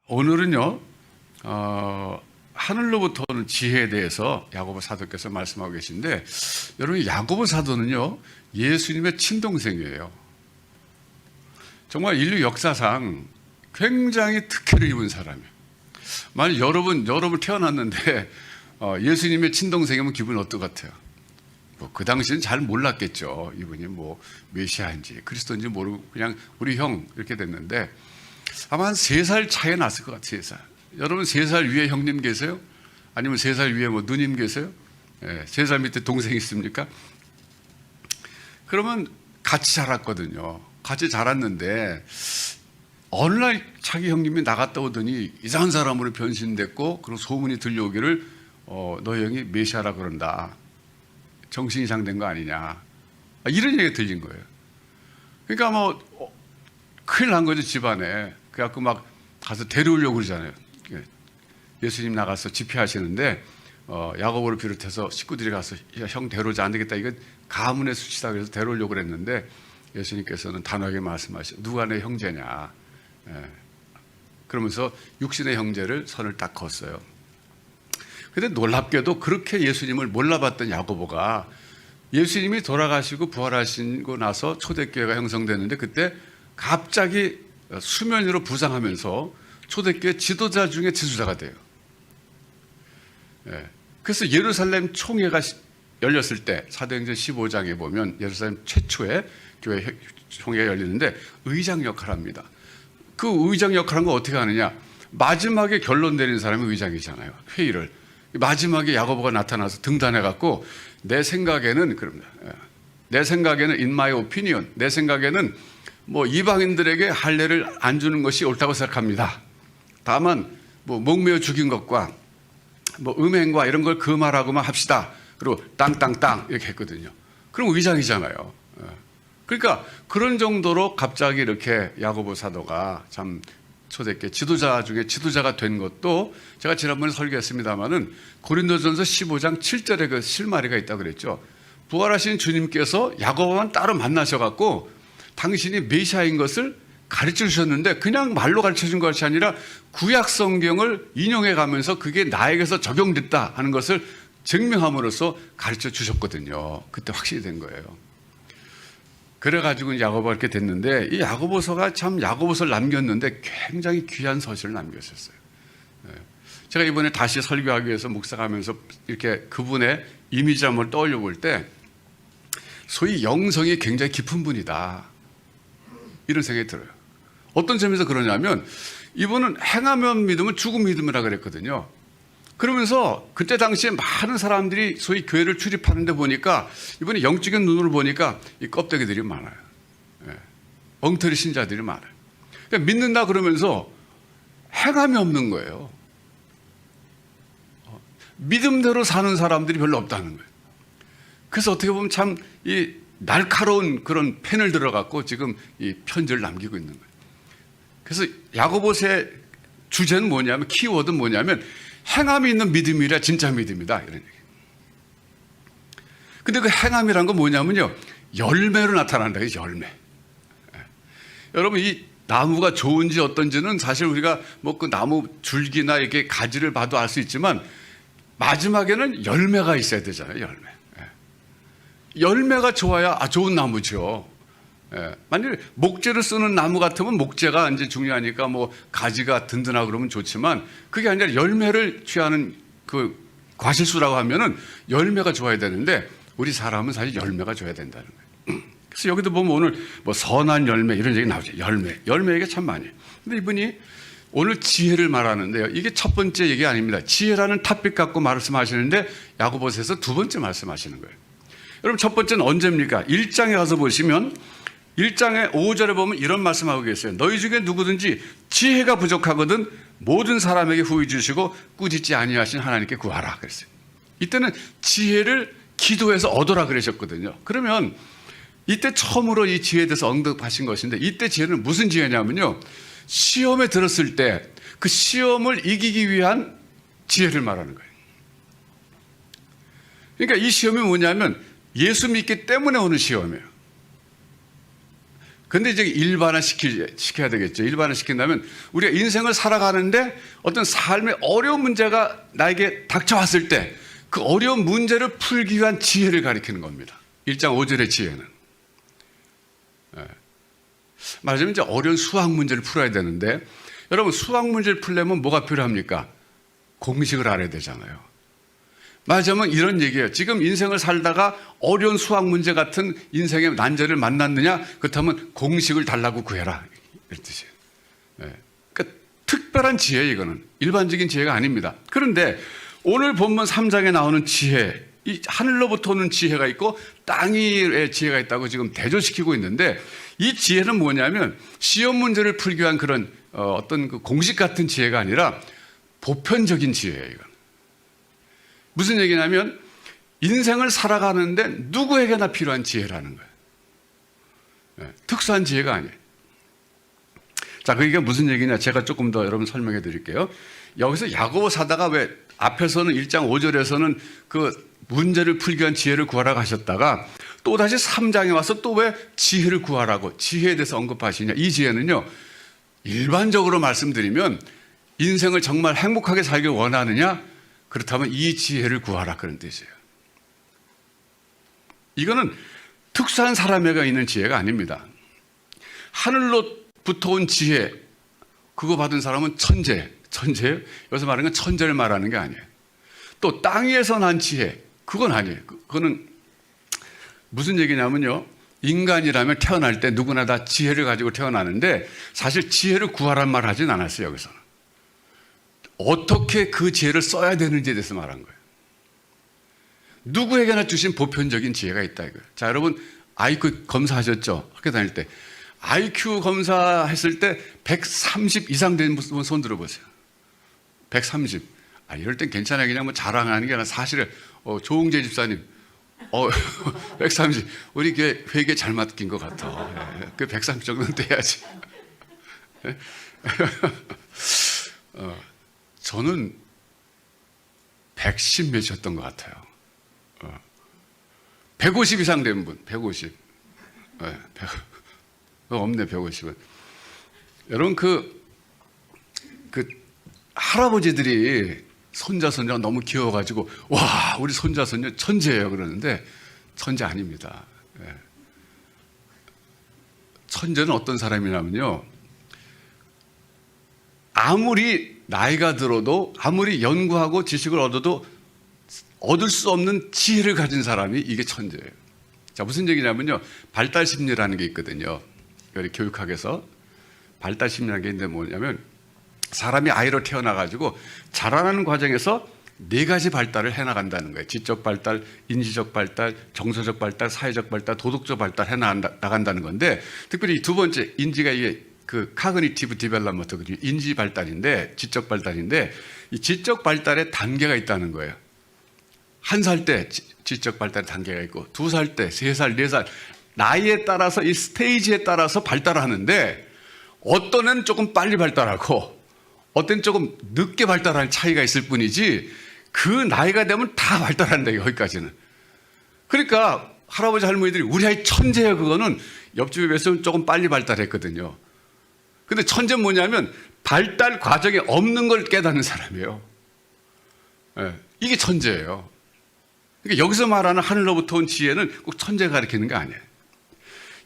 오늘은요, 하늘로부터 오는 지혜에 대해서 야고보 사도께서 말씀하고 계신데, 여러분, 야고보 사도는요, 예수님의 친동생이에요. 정말 인류 역사상 굉장히 특혜를 입은 사람이에요. 만약 여러분 태어났는데 예수님의 친동생이면 기분이 어떨 것 같아요? 그 당시는 잘 몰랐겠죠. 이분이 메시아인지 그리스도인지 모르고 그냥 우리 형 이렇게 됐는데, 아마 한 3살 차이 났을 것 같아요. 3살. 여러분 3살 위에 형님 계세요? 아니면 3살 위에 누님 계세요? 3살 밑에 동생 있습니까? 그러면 같이 자랐거든요. 같이 자랐는데 어느 날 자기 형님이 나갔다 오더니 이상한 사람으로 변신됐고, 그리고 소문이 들려오기를 너 형이 메시아라 그런다. 정신 이상된 거 아니냐. 이런 얘기가 들린 거예요. 그러니까 큰일 난 거죠, 집안에. 그래갖고 막 가서 데려오려고 그러잖아요. 예수님 나가서 집회하시는데 야고보를 비롯해서 식구들이 가서 형 데려오지 안 되겠다. 이건 가문의 수치다. 그래서 데려오려고 그랬는데 예수님께서는 단호하게 말씀하시죠. 누가 내 형제냐. 그러면서 육신의 형제를 선을 딱 걷어요. 그런데 놀랍게도 그렇게 예수님을 몰라봤던 야고보가 예수님이 돌아가시고 부활하시고 나서 초대교회가 형성됐는데, 그때 갑자기 수면 위로 부상하면서 초대교회 지도자 중에 지도자가 돼요. 그래서 예루살렘 총회가 열렸을 때 사도행전 15장에 보면 예루살렘 최초의 교회 총회가 열리는데 의장 역할을 합니다. 그 의장 역할한 거 어떻게 하느냐? 마지막에 결론 내리는 사람이 의장이잖아요. 회의를. 마지막에 야고보가 나타나서 등단해갖고 내 생각에는 그럽니다. 내 생각에는 in my opinion, 내 생각에는 이방인들에게 할례를 안 주는 것이 옳다고 생각합니다. 다만 목매어 죽인 것과 음행과 이런 걸 금하라고만 합시다. 그리고 땅땅땅 이렇게 했거든요. 그럼 의장이잖아요. 그러니까 그런 정도로 갑자기 이렇게 야고보 사도가 참 초대교회 지도자 중에 지도자가 된 것도, 제가 지난번에 설교했습니다마는 고린도전서 15장 7절에 그 실마리가 있다고 그랬죠. 부활하신 주님께서 야고보만 따로 만나셔갖고 당신이 메시아인 것을 가르쳐 주셨는데, 그냥 말로 가르쳐 준 것이 아니라 구약 성경을 인용해 가면서 그게 나에게서 적용됐다 하는 것을 증명함으로써 가르쳐 주셨거든요. 그때 확실히 된 거예요. 그래가지고 야고보가 이렇게 됐는데, 이 야고보서가 참 야고보서를 남겼는데 굉장히 귀한 서신을 남겼었어요. 제가 이번에 다시 설교하기 위해서 묵상하면서 이렇게 그분의 이미지를 한번 떠올려 볼 때, 소위 영성이 굉장히 깊은 분이다, 이런 생각이 들어요. 어떤 점에서 그러냐면, 이분은 행하면 믿으면 죽음 믿음이라 그랬거든요. 그러면서 그때 당시에 많은 사람들이 소위 교회를 출입하는데 보니까, 이분이 영적인 눈으로 보니까 이 껍데기들이 많아요. 엉터리 신자들이 많아요. 그러니까 믿는다 그러면서 행함이 없는 거예요. 믿음대로 사는 사람들이 별로 없다는 거예요. 그래서 어떻게 보면 참 이 날카로운 그런 펜을 들어갖고 지금 이 편지를 남기고 있는 거예요. 그래서 야고보서의 주제는 뭐냐면, 키워드는 뭐냐면, 행함이 있는 믿음이라 진짜 믿음이다, 이런 얘기. 근데 그 행함이란 건 뭐냐면요, 열매로 나타난다. 열매. 여러분, 이 나무가 좋은지 어떤지는 사실 우리가 그 나무 줄기나 이렇게 가지를 봐도 알 수 있지만, 마지막에는 열매가 있어야 되잖아요. 열매가 좋아야 좋은 나무죠. 만약에 목재를 쓰는 나무 같으면 목재가 이제 중요하니까 가지가 든든하고 그러면 좋지만, 그게 아니라 열매를 취하는 그 과실수라고 하면은 열매가 좋아야 되는데, 우리 사람은 사실 열매가 줘야 된다는 거예요. 그래서 여기도 보면 오늘 선한 열매 이런 얘기 나오죠. 열매 얘기 참 많이 해요. 근데 이분이 오늘 지혜를 말하는데요, 이게 첫 번째 얘기 아닙니다. 지혜라는 탑픽 갖고 말씀하시는데 야고보서에서 두 번째 말씀하시는 거예요. 여러분, 첫 번째는 언제입니까? 1장에 가서 보시면 1장의 5절에 보면 이런 말씀하고 계세요. 너희 중에 누구든지 지혜가 부족하거든 모든 사람에게 후히 주시고 꾸짖지 아니하신 하나님께 구하라 그랬어요. 이때는 지혜를 기도해서 얻어라 그러셨거든요. 그러면 이때 처음으로 이 지혜에 대해서 언급하신 것인데, 이때 지혜는 무슨 지혜냐면요, 시험에 들었을 때 그 시험을 이기기 위한 지혜를 말하는 거예요. 그러니까 이 시험이 뭐냐면 예수 믿기 때문에 오는 시험이에요. 근데 이제 시켜야 되겠죠. 일반화 시킨다면 우리가 인생을 살아가는데 어떤 삶의 어려운 문제가 나에게 닥쳐왔을 때 그 어려운 문제를 풀기 위한 지혜를 가리키는 겁니다. 1장 5절의 지혜는. 말하자면 이제 어려운 수학 문제를 풀어야 되는데 여러분 수학 문제를 풀려면 뭐가 필요합니까? 공식을 알아야 되잖아요. 말하자면 이런 얘기예요. 지금 인생을 살다가 어려운 수학 문제 같은 인생의 난제를 만났느냐? 그렇다면 공식을 달라고 구해라. 이런 뜻이에요. 그러니까 특별한 지혜예요. 이거는 일반적인 지혜가 아닙니다. 그런데 오늘 본문 3장에 나오는 지혜, 이 하늘로부터 오는 지혜가 있고 땅 위의 지혜가 있다고 지금 대조시키고 있는데 이 지혜는 뭐냐면 시험 문제를 풀기 위한 그런 어떤 그 공식 같은 지혜가 아니라 보편적인 지혜예요. 이건. 무슨 얘기냐면 인생을 살아가는데 누구에게나 필요한 지혜라는 거예요. 특수한 지혜가 아니에요. 자, 그게 무슨 얘기냐? 제가 조금 더 여러분 설명해 드릴게요. 여기서 야고보 사다가 왜 앞에서는 1장 5절에서는 그 문제를 풀기 위한 지혜를 구하라고 하셨다가 또 다시 3장에 와서 또 왜 지혜를 구하라고 지혜에 대해서 언급하시냐? 이 지혜는요, 일반적으로 말씀드리면 인생을 정말 행복하게 살길 원하느냐? 그렇다면 이 지혜를 구하라 그런 뜻이에요. 이거는 특수한 사람에게 있는 지혜가 아닙니다. 하늘로부터 온 지혜, 그거 받은 사람은 천재예요? 여기서 말하는 건 천재를 말하는 게 아니에요. 또 땅 위에서 난 지혜, 그건 아니에요. 그거는 무슨 얘기냐면요, 인간이라면 태어날 때 누구나 다 지혜를 가지고 태어나는데 사실 지혜를 구하란 말 하진 않았어요. 여기서는 어떻게 그 지혜를 써야 되는지에 대해서 말한 거예요. 누구에게나 주신 보편적인 지혜가 있다 이거예요. 자, 여러분 IQ 검사하셨죠? 학교 다닐 때 IQ 검사했을 때 130 이상 된 분 손 들어보세요. 130. 이럴 땐 괜찮아요. 그냥 뭐 자랑하는 게 아니라 사실은 조홍재 집사님 130. 우리 교회 회계 잘 맡긴 것 같아. 그 130 정도는 돼야지. 저는 110 몇이었던 것 같아요. 150 이상 된 분, 150. 없네, 150은. 여러분, 그 할아버지들이 손자가 너무 귀여워가지고, 와, 우리 손자 천재예요. 그러는데, 천재 아닙니다. 천재는 어떤 사람이냐면요, 아무리 나이가 들어도, 아무리 연구하고 지식을 얻어도 얻을 수 없는 지혜를 가진 사람이 이게 천재예요. 자, 무슨 얘기냐면요, 발달 심리라는 게 있거든요. 우리 교육학에서 발달 심리라는 게 있는데 뭐냐면 사람이 아이로 태어나가지고 자라나는 과정에서 4가지 발달을 해나간다는 거예요. 지적 발달, 인지적 발달, 정서적 발달, 사회적 발달, 도덕적 발달 해나간다는 건데, 특별히 두 번째 인지가 이게 그 카그니티브 디벨롭먼트, 인지 발달인데, 지적 발달인데, 이 지적 발달에 단계가 있다는 거예요. 1살 때 지적 발달 단계가 있고, 2살 때, 3살, 4살, 나이에 따라서 이 스테이지에 따라서 발달하는데, 어떤 애는 조금 빨리 발달하고, 어떤 애는 조금 늦게 발달할 차이가 있을 뿐이지, 그 나이가 되면 다 발달한다, 여기까지는. 그러니까, 할아버지, 할머니들이 우리 아이 천재야, 그거는 옆집에 뵀으면 조금 빨리 발달했거든요. 근데 천재는 뭐냐면, 발달 과정에 없는 걸 깨닫는 사람이에요. 이게 천재예요. 그러니까 여기서 말하는 하늘로부터 온 지혜는 꼭 천재가 가르치는 게 아니에요.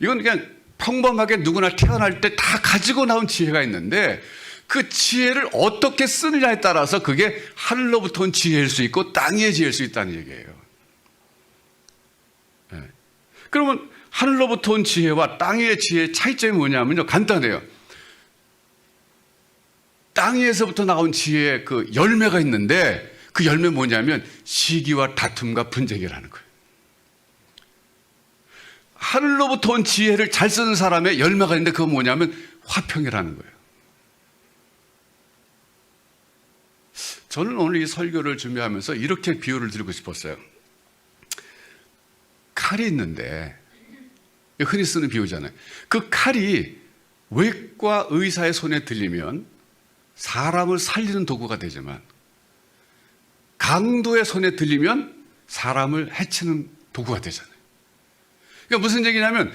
이건 그냥 평범하게 누구나 태어날 때 다 가지고 나온 지혜가 있는데 그 지혜를 어떻게 쓰느냐에 따라서 그게 하늘로부터 온 지혜일 수 있고 땅 위의 지혜일 수 있다는 얘기예요. 그러면 하늘로부터 온 지혜와 땅 위의 지혜의 차이점이 뭐냐면요, 간단해요. 땅 위에서부터 나온 지혜의 그 열매가 있는데 그 열매 뭐냐면 시기와 다툼과 분쟁이라는 거예요. 하늘로부터 온 지혜를 잘 쓰는 사람의 열매가 있는데 그건 뭐냐면 화평이라는 거예요. 저는 오늘 이 설교를 준비하면서 이렇게 비유를 드리고 싶었어요. 칼이 있는데, 흔히 쓰는 비유잖아요. 그 칼이 외과 의사의 손에 들리면 사람을 살리는 도구가 되지만 강도의 손에 들리면 사람을 해치는 도구가 되잖아요. 그러니까 무슨 얘기냐면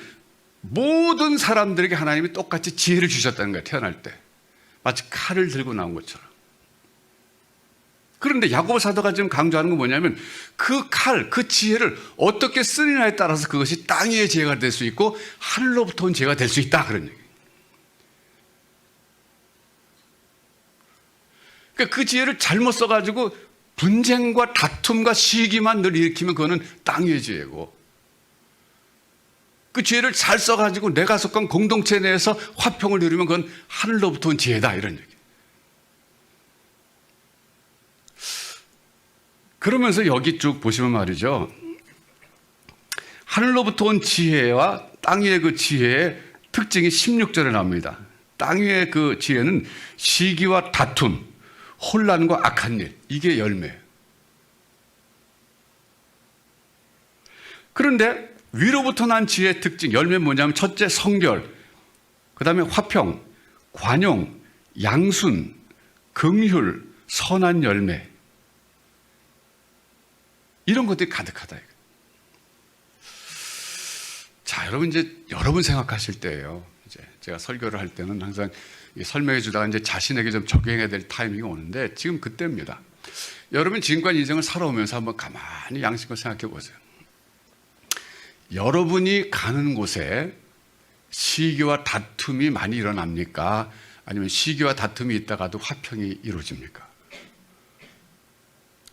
모든 사람들에게 하나님이 똑같이 지혜를 주셨다는 거예요. 태어날 때 마치 칼을 들고 나온 것처럼. 그런데 야고보 사도가 지금 강조하는 건 뭐냐면 그 칼, 그 지혜를 어떻게 쓰느냐에 따라서 그것이 땅 위의 지혜가 될 수 있고 하늘로부터 온 지혜가 될 수 있다, 그런 얘기예요. 그러니까 그 지혜를 잘못 써가지고 분쟁과 다툼과 시기만 늘 일으키면 그거는 땅 위의 지혜고, 그 지혜를 잘 써가지고 내가 속한 공동체 내에서 화평을 이루면 그건 하늘로부터 온 지혜다, 이런 얘기. 그러면서 여기 쭉 보시면 말이죠, 하늘로부터 온 지혜와 땅 위의 그 지혜의 특징이 16절에 나옵니다. 땅 위의 그 지혜는 시기와 다툼, 혼란과 악한 일, 이게 열매예요. 그런데 위로부터 난 지혜의 특징, 열매는 뭐냐면 첫째 성결, 그 다음에 화평, 관용, 양순, 긍휼, 선한 열매, 이런 것들이 가득하다. 자, 여러분 이제 여러분 생각하실 때예요. 이제 제가 설교를 할 때는 항상 설명해 주다가 이제 자신에게 좀 적용해야 될 타이밍이 오는데 지금 그때입니다. 여러분 지금까지 인생을 살아오면서 한번 가만히 양심껏 생각해 보세요. 여러분이 가는 곳에 시기와 다툼이 많이 일어납니까? 아니면 시기와 다툼이 있다가도 화평이 이루어집니까?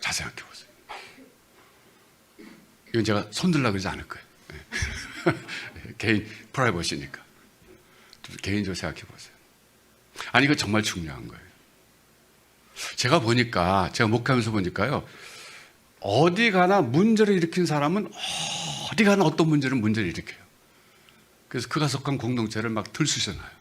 잘 생각해 보세요. 이건 제가 손들라고 그러지 않을 거예요. 개인 프라이버시니까. 좀 개인적으로 생각해 보세요. 아니, 이거 정말 중요한 거예요. 제가 목회하면서 보니까요, 어디 가나 문제를 일으킨 사람은 어디 가나 어떤 문제를 일으켜요. 그래서 그가 속한 공동체를 막 들쑤셔놔요.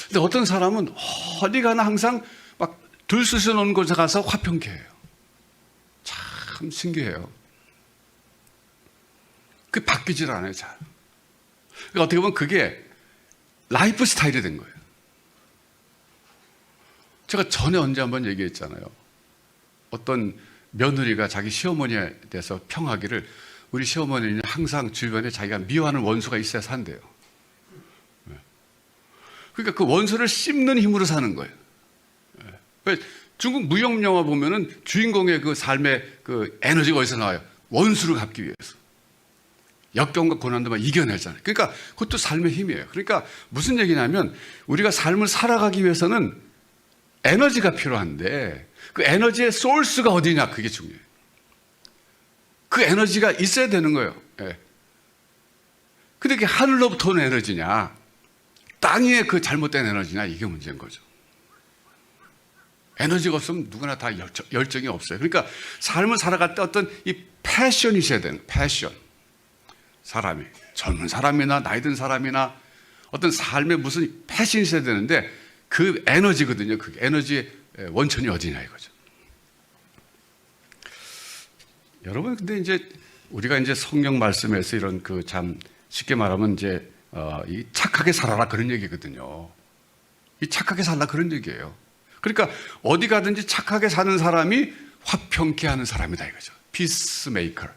근데 어떤 사람은 어디 가나 항상 막 들쑤셔 놓은 곳에 가서 화평케 해요. 참 신기해요. 그게 바뀌질 않아요, 잘. 그러니까 어떻게 보면 그게 라이프 스타일이 된 거예요. 제가 전에 언제 한번 얘기했잖아요. 어떤 며느리가 자기 시어머니에 대해서 평하기를, 우리 시어머니는 항상 주변에 자기가 미워하는 원수가 있어야 산대요. 그러니까 그 원수를 씹는 힘으로 사는 거예요. 중국 무협 영화 보면은 주인공의 그 삶의 그 에너지가 어디서 나와요? 원수를 갚기 위해서. 역경과 고난도 막 이겨내잖아요. 그러니까 그것도 삶의 힘이에요. 그러니까 무슨 얘기냐면 우리가 삶을 살아가기 위해서는 에너지가 필요한데 그 에너지의 소스가 어디냐, 그게 중요해요. 그 에너지가 있어야 되는 거예요. 예. 근데 그게 하늘로부터 오는 에너지냐, 땅 위에 그 잘못된 에너지냐, 이게 문제인 거죠. 에너지가 없으면 누구나 다 열정이 없어요. 그러니까 삶을 살아갈 때 어떤 이 패션이 있어야 되는, 패션. 사람이, 젊은 사람이나 나이 든 사람이나 어떤 삶에 무슨 패션이 있어야 되는데 그 에너지거든요. 그 에너지의 원천이 어디냐 이거죠. 여러분, 근데 이제 우리가 이제 성경 말씀에서 이런 그 참 쉽게 말하면 이제 이 착하게 살아라 그런 얘기거든요. 이 착하게 살라 그런 얘기예요. 그러니까 어디 가든지 착하게 사는 사람이 화평케 하는 사람이다 이거죠. 피스메이커.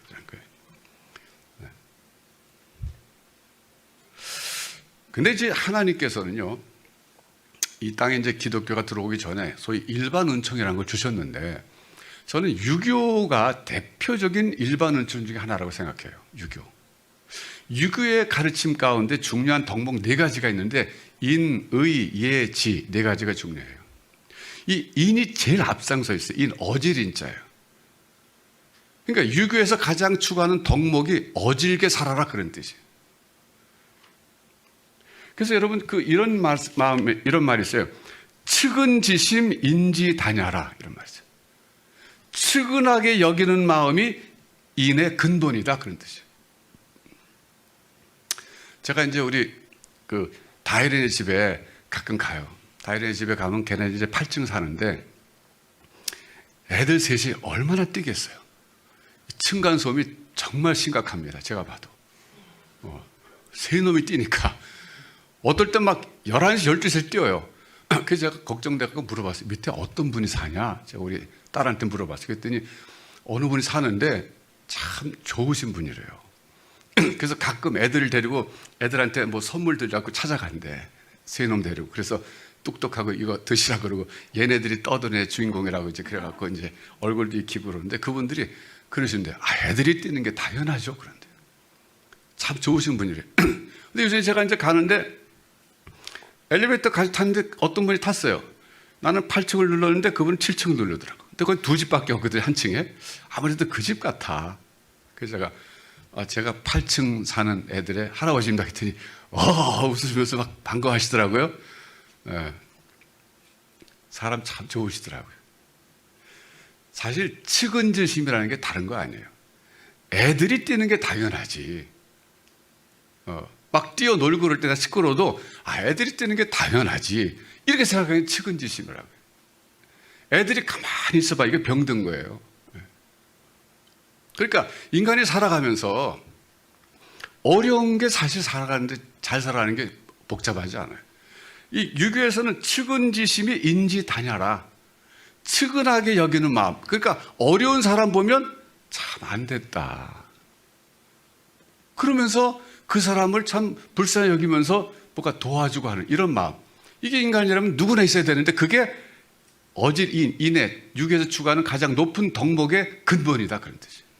근데 이제 하나님께서는요, 이 땅에 이제 기독교가 들어오기 전에 소위 일반 은총이라는 걸 주셨는데, 저는 유교가 대표적인 일반 은총 중에 하나라고 생각해요. 유교의 가르침 가운데 중요한 덕목 4가지가 있는데 인, 의, 예, 지 4가지가 중요해요. 이 인이 제일 앞장서 있어요. 인, 어질인자예요. 그러니까 유교에서 가장 추구하는 덕목이 어질게 살아라 그런 뜻이에요. 그래서 여러분 이런 말이 있어요. 측은지심 인지다냐라, 이런 말이 있어요. 측은하게 여기는 마음이 인의 근본이다, 그런 뜻이에요. 제가 이제 우리 그 다이린의 집에 가끔 가요. 다이린의 집에 가면 걔네 이제 8층 사는데 애들 셋이 얼마나 뛰겠어요. 층간소음이 정말 심각합니다. 제가 봐도. 세 놈이 뛰니까 어떨 땐 막 11시, 12시에 뛰어요. 그래서 제가 걱정돼서 물어봤어요. 밑에 어떤 분이 사냐? 제가 우리 딸한테 물어봤어요. 그랬더니 어느 분이 사는데 참 좋으신 분이래요. 그래서 가끔 애들을 데리고 애들한테 뭐 선물 드리려고 찾아간대. 세 놈 데리고. 그래서 똑똑하고 이거 드시라 그러고 얘네들이 떠드네 주인공이라고 이제 그래갖고 이제 얼굴도 익히고 그러는데 그분들이 그러시는데 애들이 뛰는 게 당연하죠. 그런데 참 좋으신 분이래. 근데 요새 제가 이제 가는데 엘리베이터 탔는데 어떤 분이 탔어요. 나는 8층을 눌렀는데 그분은 7층을 누르더라고. 근데 거기 두 집밖에 없거든요. 한 층에. 아무래도 그 집 같아. 그래서 제가 8층 사는 애들의 할아버지입니다. 했더니 웃으시면서 막 반가워하시더라고요. 네. 사람 참 좋으시더라고요. 사실 측은지심이라는 게 다른 거 아니에요. 애들이 뛰는 게 당연하지. 막 뛰어놀고 그럴 때나 시끄러워도 애들이 뛰는 게 당연하지. 이렇게 생각하는 게 측은지심이라고요. 애들이 가만히 있어봐. 이게 병든 거예요. 그러니까 인간이 살아가면서 어려운 게 사실 살아가는데 잘 살아가는 게 복잡하지 않아요. 이 유교에서는 측은지심이 인지다냐라. 측은하게 여기는 마음. 그러니까 어려운 사람 보면 참 안 됐다. 그러면서 그 사람을 참 불쌍히 여기면서 뭔가 도와주고 하는 이런 마음. 이게 인간이라면 누구나 있어야 되는데 그게 어질 인애, 유교에서 추구하는 가장 높은 덕목의 근본이다. 그런 뜻이에요.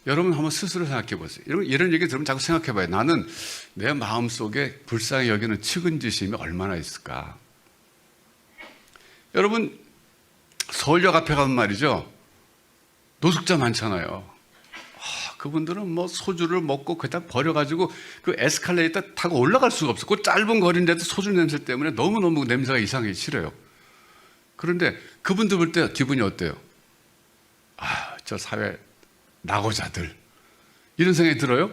여러분 한번 스스로 생각해 보세요. 이런 얘기 들으면 자꾸 생각해 봐요. 나는 내 마음속에 불쌍히 여기는 측은지심이 얼마나 있을까? 여러분 서울역 앞에 가면 말이죠. 노숙자 많잖아요. 그분들은 뭐 소주를 먹고 그냥 버려가지고 그 에스컬레이터 타고 올라갈 수가 없어. 그 짧은 거리인데도 소주 냄새 때문에 너무너무 냄새가 이상하게 싫어요. 그런데 그분들 볼 때 기분이 어때요? 저 사회 낙오자들. 이런 생각이 들어요?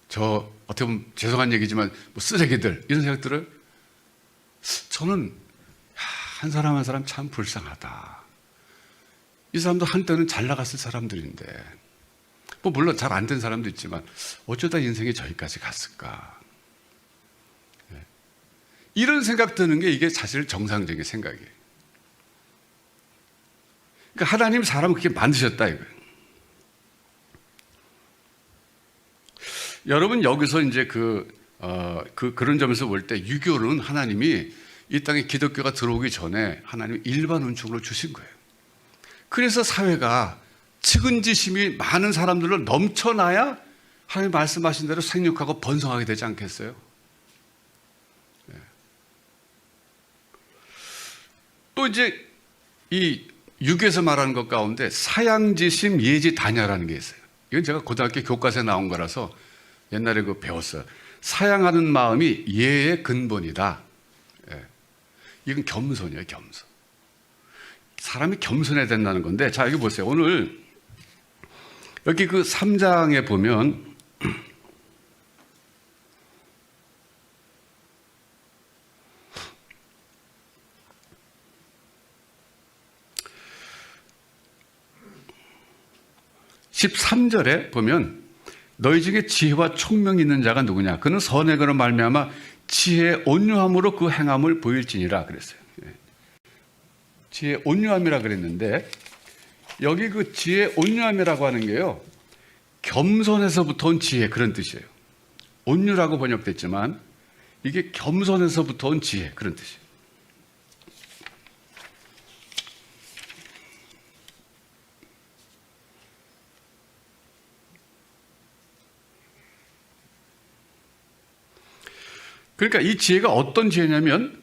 저 어떻게 보면 죄송한 얘기지만 뭐 쓰레기들. 이런 생각 들어요? 저는 한 사람 한 사람 참 불쌍하다. 이 사람도 한때는 잘 나갔을 사람들인데 뭐 물론 잘 안 된 사람도 있지만 어쩌다 인생이 저기까지 갔을까. 이런 생각 드는 게 이게 사실 정상적인 생각이에요. 그러니까 하나님 사람을 그렇게 만드셨다 이거예요. 여러분 여기서 이제 그런 점에서 볼 때 유교는 하나님이 이 땅에 기독교가 들어오기 전에 하나님이 일반 은총으로 주신 거예요. 그래서 사회가 측은지심이 많은 사람들로 넘쳐나야 하나님 말씀하신 대로 생육하고 번성하게 되지 않겠어요? 또 이제 이 유교에서 말하는 것 가운데 사양지심 예지다냐라는 게 있어요. 이건 제가 고등학교 교과서에 나온 거라서 옛날에 배웠어요. 사양하는 마음이 예의 근본이다. 이건 겸손이에요, 겸손. 사람이 겸손해야 된다는 건데, 자, 여기 보세요. 오늘 여기 3장에 보면 (13절에) 보면 너희 중에 지혜와 총명이 있는 자가 누구냐? 그는 선행으로 말미암아 지혜의 온유함으로 그 행함을 보일지니라 그랬어요. 지혜의 온유함이라 그랬는데 여기 지혜의 온유함이라고 하는 게요. 겸손에서부터 온 지혜 그런 뜻이에요. 온유라고 번역됐지만 이게 겸손에서부터 온 지혜 그런 뜻이에요. 그러니까 이 지혜가 어떤 지혜냐면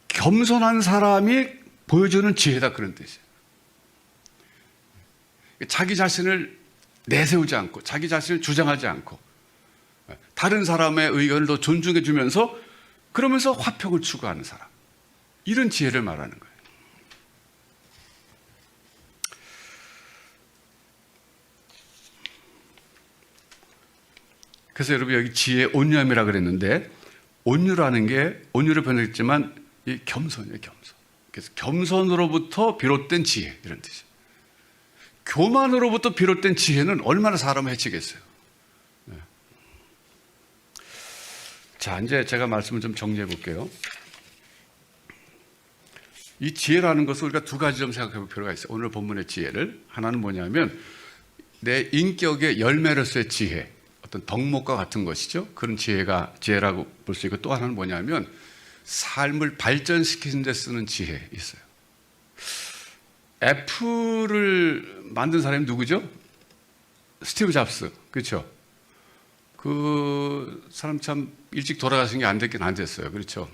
겸손한 사람이 보여주는 지혜다 그런 뜻이에요. 자기 자신을 내세우지 않고 자기 자신을 주장하지 않고 다른 사람의 의견을 더 존중해 주면서 그러면서 화평을 추구하는 사람. 이런 지혜를 말하는 거예요. 그래서 여러분 여기 지혜의 온유함이라고 그랬는데 온유라는 게 온유를 번역했지만 이 겸손이에요, 겸손. 그래서 겸손으로부터 비롯된 지혜 이런 뜻이에요. 교만으로부터 비롯된 지혜는 얼마나 사람을 해치겠어요. 네. 자, 이제 제가 말씀을 좀 정리해 볼게요. 이 지혜라는 것을 우리가 두 가지 좀 생각해 볼 필요가 있어요. 오늘 본문의 지혜를. 하나는 뭐냐면 내 인격의 열매로서의 지혜, 어떤 덕목과 같은 것이죠. 그런 지혜라고 볼 수 있고, 또 하나는 뭐냐면 삶을 발전시키는 데 쓰는 지혜 있어요. 애플을 만든 사람이 누구죠? 스티브 잡스. 그렇죠? 그 사람 참 일찍 돌아가신 게 안 됐긴 안 됐어요. 그렇죠?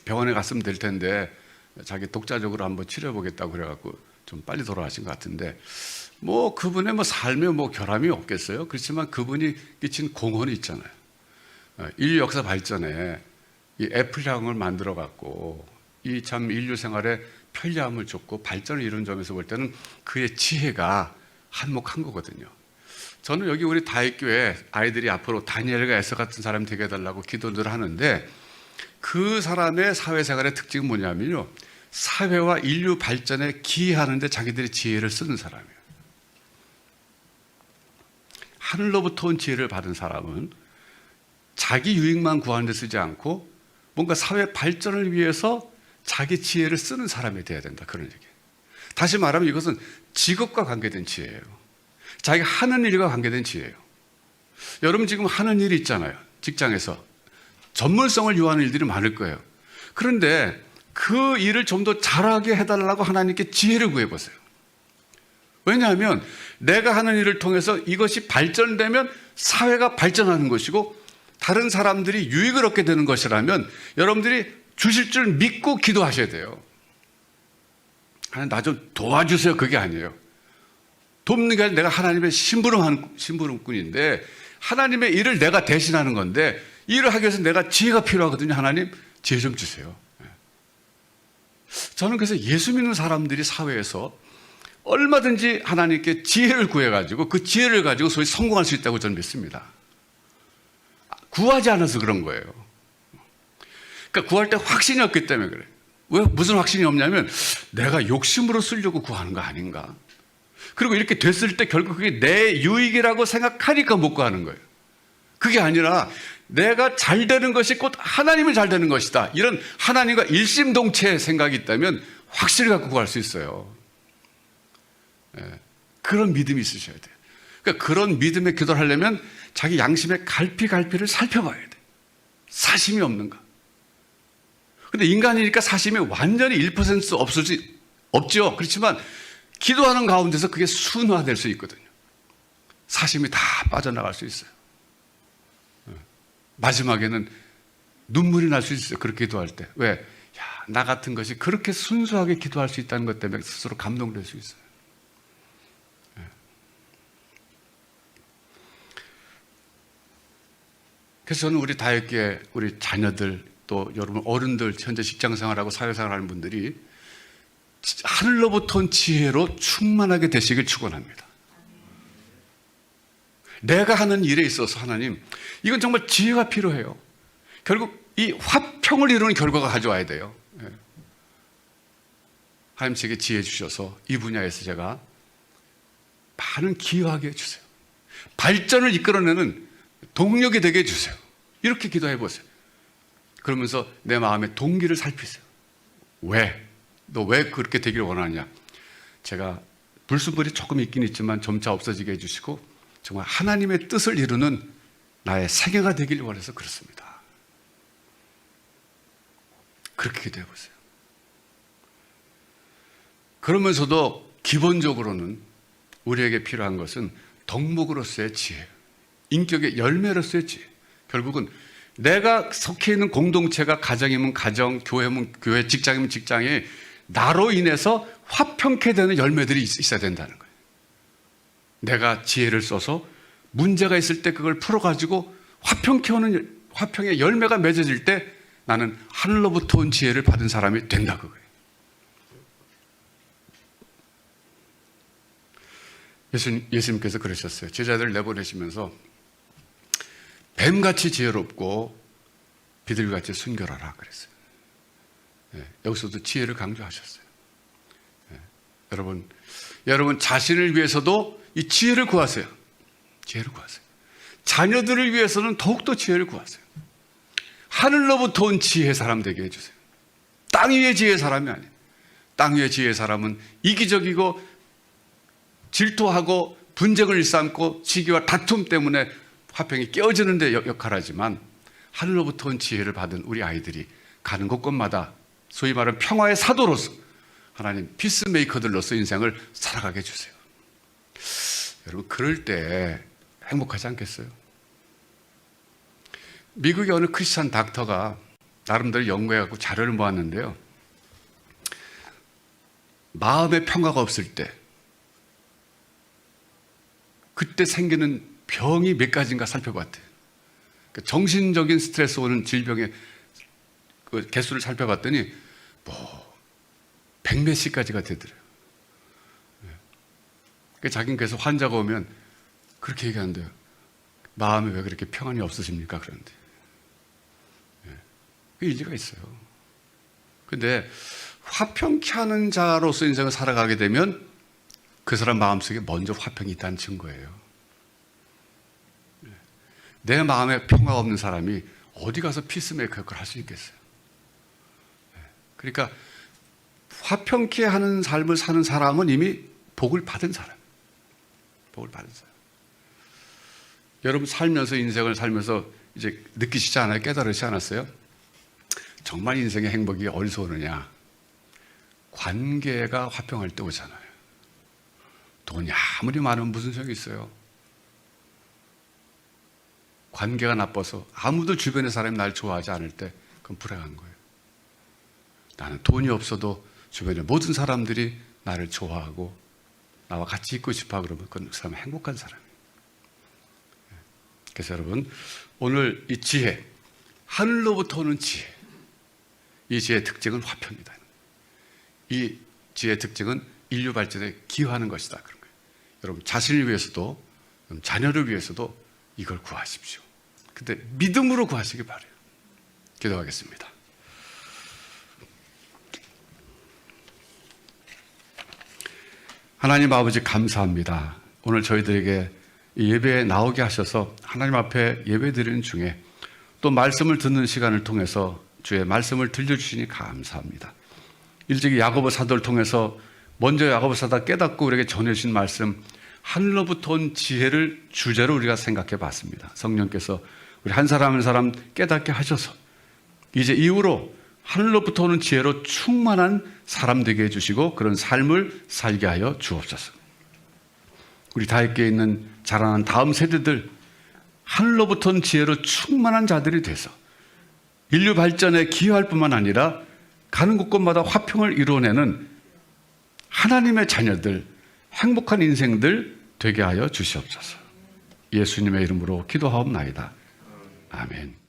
병원에 갔으면 될 텐데 자기 독자적으로 한번 치료해보겠다고 그래갖고 좀 빨리 돌아가신 것 같은데, 뭐 그분의 뭐 삶에 뭐 결함이 없겠어요. 그렇지만 그분이 끼친 공헌이 있잖아요. 인류 역사 발전에 이 애플향을 만들어 갖고 이 참 인류 생활에 편리함을 줬고 발전을 이룬 점에서 볼 때는 그의 지혜가 한몫한 거거든요. 저는 여기 우리 다윗교회 아이들이 앞으로 다니엘과 에서 같은 사람이 되게 해달라고 기도를 하는데, 그 사람의 사회생활의 특징은 뭐냐면요, 사회와 인류 발전에 기여하는데 자기들의 지혜를 쓰는 사람이에요. 하늘로부터 온 지혜를 받은 사람은 자기 유익만 구하는 데 쓰지 않고 뭔가 사회 발전을 위해서 자기 지혜를 쓰는 사람이 돼야 된다, 그런 얘기예요. 다시 말하면 이것은 직업과 관계된 지혜예요. 자기가 하는 일과 관계된 지혜예요. 여러분 지금 하는 일이 있잖아요. 직장에서 전문성을 요하는 일들이 많을 거예요. 그런데 그 일을 좀 더 잘하게 해달라고 하나님께 지혜를 구해보세요. 왜냐하면 내가 하는 일을 통해서 이것이 발전되면 사회가 발전하는 것이고 다른 사람들이 유익을 얻게 되는 것이라면 여러분들이 주실 줄 믿고 기도하셔야 돼요. 하나님 나 좀 도와주세요, 그게 아니에요. 돕는 게 아니라 내가 하나님의 심부름꾼인데 하나님의 일을 내가 대신하는 건데, 일을 하기 위해서 내가 지혜가 필요하거든요. 하나님 지혜 좀 주세요. 저는 그래서 예수 믿는 사람들이 사회에서 얼마든지 하나님께 지혜를 구해가지고 그 지혜를 가지고 소위 성공할 수 있다고 저는 믿습니다. 구하지 않아서 그런 거예요. 그러니까 구할 때 확신이 없기 때문에 그래요. 왜 무슨 확신이 없냐면 내가 욕심으로 쓰려고 구하는 거 아닌가. 그리고 이렇게 됐을 때 결국 그게 내 유익이라고 생각하니까 못 구하는 거예요. 그게 아니라 내가 잘 되는 것이 곧 하나님이 잘 되는 것이다, 이런 하나님과 일심동체의 생각이 있다면 확실히 갖고 구할 수 있어요. 그런 믿음이 있으셔야 돼요. 그러니까 그런 믿음의 기도를 하려면 자기 양심의 갈피를 살펴봐야 돼요. 사심이 없는가. 근데 인간이니까 사심이 완전히 1% 없죠. 그렇지만 기도하는 가운데서 그게 순화될 수 있거든요. 사심이 다 빠져나갈 수 있어요. 마지막에는 눈물이 날 수 있어요. 그렇게 기도할 때. 왜? 야, 나 같은 것이 그렇게 순수하게 기도할 수 있다는 것 때문에 스스로 감동될 수 있어요. 그래서 저는 우리 다윗교회 우리 자녀들, 또 여러분 어른들, 현재 직장생활하고 사회생활하는 분들이 하늘로부터 온 지혜로 충만하게 되시길 축원합니다. 내가 하는 일에 있어서 하나님, 이건 정말 지혜가 필요해요. 결국 이 화평을 이루는 결과가 가져와야 돼요. 하나님 제게 지혜 주셔서 이 분야에서 제가 많은 기여하게 해주세요. 발전을 이끌어내는 동력이 되게 해주세요. 이렇게 기도해 보세요. 그러면서 내 마음의 동기를 살피세요. 왜? 너 왜 그렇게 되기를 원하냐? 제가 불순물이 조금 있긴 있지만 점차 없어지게 해주시고 정말 하나님의 뜻을 이루는 나의 세계가 되기를 원해서 그렇습니다. 그렇게 기도해 보세요. 그러면서도 기본적으로는 우리에게 필요한 것은 덕목으로서의 지혜, 인격의 열매로서의 지혜. 결국은 내가 속해 있는 공동체가 가정이면 가정, 교회면 교회, 직장이면 직장에 나로 인해서 화평케 되는 열매들이 있어야 된다는 거예요. 내가 지혜를 써서 문제가 있을 때 그걸 풀어가지고 화평의 열매가 맺어질 때 나는 하늘로부터 온 지혜를 받은 사람이 된다, 그거예요. 예수님께서 그러셨어요. 제자들을 내보내시면서 뱀같이 지혜롭고 비둘기같이 순결하라 그랬어요. 여기서도 지혜를 강조하셨어요. 여러분 자신을 위해서도 이 지혜를 구하세요. 지혜를 구하세요. 자녀들을 위해서는 더욱더 지혜를 구하세요. 하늘로부터 온 지혜의 사람 되게 해주세요. 땅 위의 지혜의 사람이 아니에요. 땅 위의 지혜의 사람은 이기적이고 질투하고 분쟁을 일삼고 시기와 다툼 때문에 화평이 깨어지는 데 역할하지만 하늘로부터 온 지혜를 받은 우리 아이들이 가는 곳곳마다 소위 말하는 평화의 사도로서 하나님 피스메이커들로서 인생을 살아가게 해주세요. 여러분, 그럴 때 행복하지 않겠어요? 미국의 어느 크리스찬 닥터가 나름대로 연구해갖고 자료를 모았는데요, 마음의 평화가 없을 때 그때 생기는 병이 몇 가지인가 살펴봤대요. 그러니까 정신적인 스트레스 오는 질병의 그 개수를 살펴봤더니 뭐 100몇십 가지가 되더래요. 그러니까 자기는 그래서 환자가 오면 그렇게 얘기한대요. 마음에 왜 그렇게 평안이 없으십니까? 그런데 그 일리가 있어요. 근데 화평케 하는 자로서 인생을 살아가게 되면 그 사람 마음속에 먼저 화평이 있다는 증거예요. 내 마음에 평화가 없는 사람이 어디 가서 피스메이커 역할을 할 수 있겠어요? 그러니까 화평케 하는 삶을 사는 사람은 이미 복을 받은 사람. 복을 받은 사람. 여러분 살면서, 인생을 살면서 이제 느끼시지 않아요? 깨달으시지 않았어요? 정말 인생의 행복이 어디서 오느냐? 관계가 화평할 때 오잖아요. 돈이 아무리 많으면 무슨 소용이 있어요? 관계가 나빠서 아무도 주변의 사람이 날 좋아하지 않을 때 그건 불행한 거예요. 나는 돈이 없어도 주변의 모든 사람들이 나를 좋아하고 나와 같이 있고 싶어 그러면 그건 그 사람은 행복한 사람이에요. 그래서 여러분, 오늘 이 지혜, 하늘로부터 오는 지혜, 이 지혜의 특징은 화평이다. 이 지혜의 특징은 인류 발전에 기여하는 것이다. 그런 거예요. 여러분, 자신을 위해서도 자녀를 위해서도 이걸 구하십시오. 근데 믿음으로 구하시기 바라요. 기도하겠습니다. 하나님 아버지, 감사합니다. 오늘 저희들에게 예배에 나오게 하셔서 하나님 앞에 예배드리는 중에 또 말씀을 듣는 시간을 통해서 주의 말씀을 들려주시니 감사합니다. 일찍이 야고보 사도를 통해서 먼저 야고보 사도가 깨닫고 우리에게 전해주신 말씀, 하늘로부터 온 지혜를 주제로 우리가 생각해 봤습니다. 성령께서 우리 한 사람 한 사람 깨닫게 하셔서 이제 이후로 하늘로부터 오는 지혜로 충만한 사람 되게 해주시고 그런 삶을 살게 하여 주옵소서. 우리 다윗교회에 있는 자라난 다음 세대들, 하늘로부터 온 지혜로 충만한 자들이 돼서 인류 발전에 기여할 뿐만 아니라 가는 곳곳마다 화평을 이루어내는 하나님의 자녀들, 행복한 인생들 되게 하여 주시옵소서. 예수님의 이름으로 기도하옵나이다. 아멘.